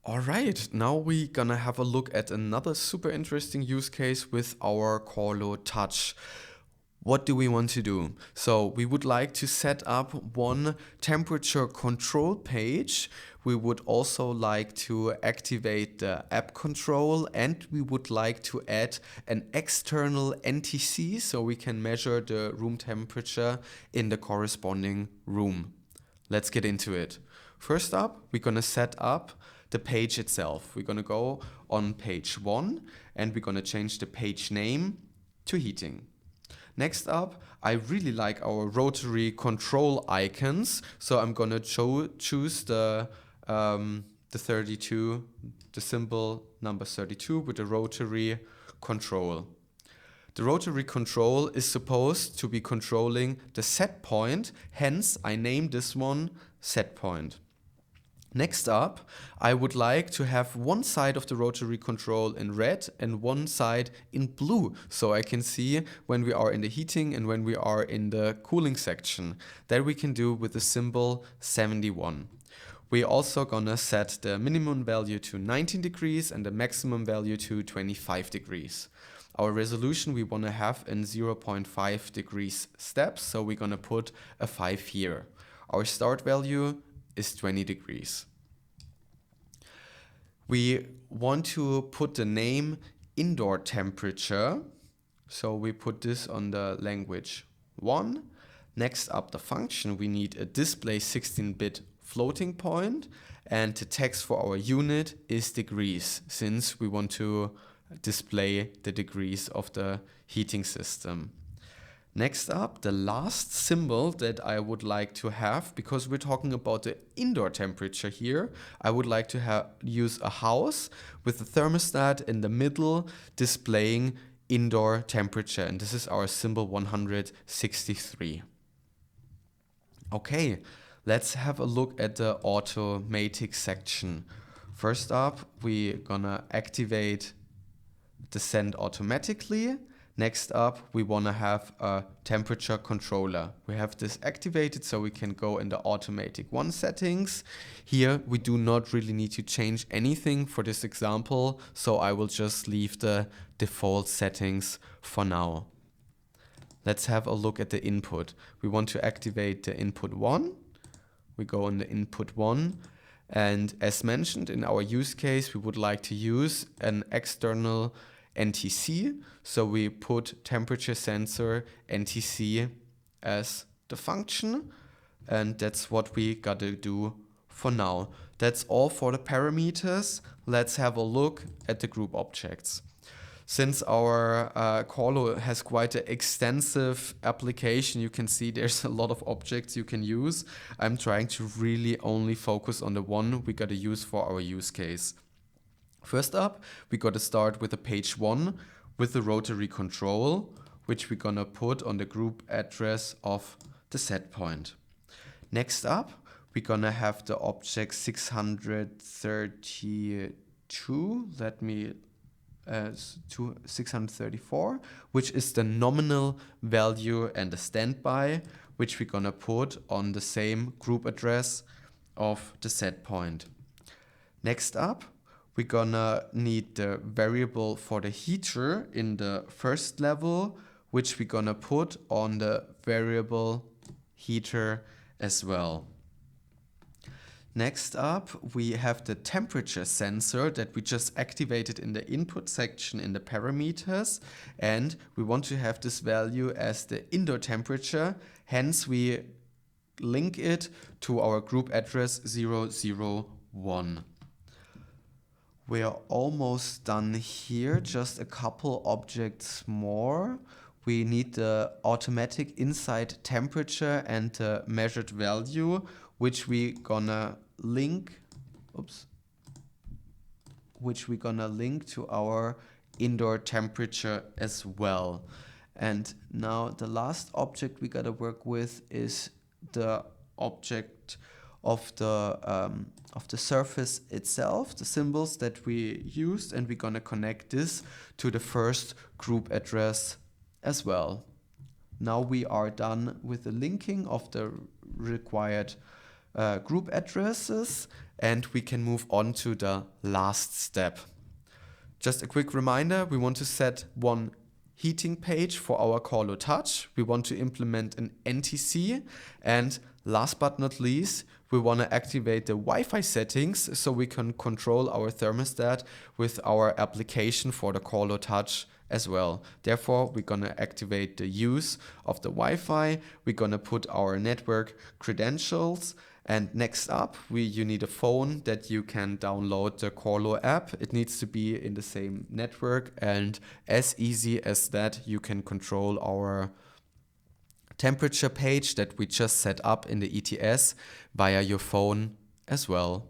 All right, now we're gonna have a look at another super interesting use case with our Corlo Touch. What do we want to do? So we would like to set up one temperature control page. We would also like to activate the app control, and we would like to add an external NTC so we can measure the room temperature in the corresponding room. Let's get into it. First up, we're gonna set up the page itself. We're gonna go on page 1 and we're gonna change the page name to heating. Next up, I really like our rotary control icons, so I'm gonna choose the 32, the symbol number 32 with the rotary control. The rotary control is supposed to be controlling the set point, hence I named this one set point. Next up, I would like to have one side of the rotary control in red and one side in blue, so I can see when we are in the heating and when we are in the cooling section. That we can do with the symbol 71. We're also gonna set the minimum value to 19 degrees and the maximum value to 25 degrees. Our resolution we wanna have in 0.5 degrees steps, so we're gonna put a 5 here. Our start value is 20 degrees. We want to put the name indoor temperature, so we put this on the language 1. Next up the function, we need a display 16-bit floating point, and the text for our unit is degrees, since we want to display the degrees of the heating system. Next up, the last symbol that I would like to have, because we're talking about the indoor temperature here, I would like to use a house with a thermostat in the middle displaying indoor temperature, and this is our symbol 163. Okay, let's have a look at the automatic section. First up, we're gonna activate the send automatically. Next up, we want to have a temperature controller. We have this activated so we can go in the automatic 1 settings. Here, we do not really need to change anything for this example, so I will just leave the default settings for now. Let's have a look at the input. We want to activate the input 1. We go in the input 1. And as mentioned in our use case, we would like to use an external NTC, so we put temperature sensor NTC as the function, and that's what we gotta do for now. That's all for the parameters. Let's have a look at the group objects. Since our Corlo has quite an extensive application, you can see there's a lot of objects you can use. I'm trying to really only focus on the one we gotta use for our use case. First up, we gotta start with the page 1 with the rotary control, which we're gonna put on the group address of the set point. Next up, we're gonna have the object 632, 634, which is the nominal value and the standby, which we're gonna put on the same group address of the set point. Next up, we're gonna need the variable for the heater in the first level, which we're gonna put on the variable heater as well. Next up, we have the temperature sensor that we just activated in the input section in the parameters, and we want to have this value as the indoor temperature, hence we link it to our group address 001. We are almost done here, just a couple objects more. We need the automatic inside temperature and the measured value, which we gonna link, to our indoor temperature as well. And now the last object we gotta work with is the object of the surface itself, the symbols that we used, and we're gonna connect this to the first group address as well. Now we are done with the linking of the required group addresses, and we can move on to the last step. Just a quick reminder, we want to set one heating page for our Corlo Touch. We want to implement an NTC, and last but not least, we want to activate the Wi-Fi settings so we can control our thermostat with our application for the Corlo Touch as well. Therefore, we're going to activate the use of the Wi-Fi. We're going to put our network credentials. And next up, you need a phone that you can download the Corlo app. It needs to be in the same network, and as easy as that, you can control our temperature page that we just set up in the ETS via your phone as well.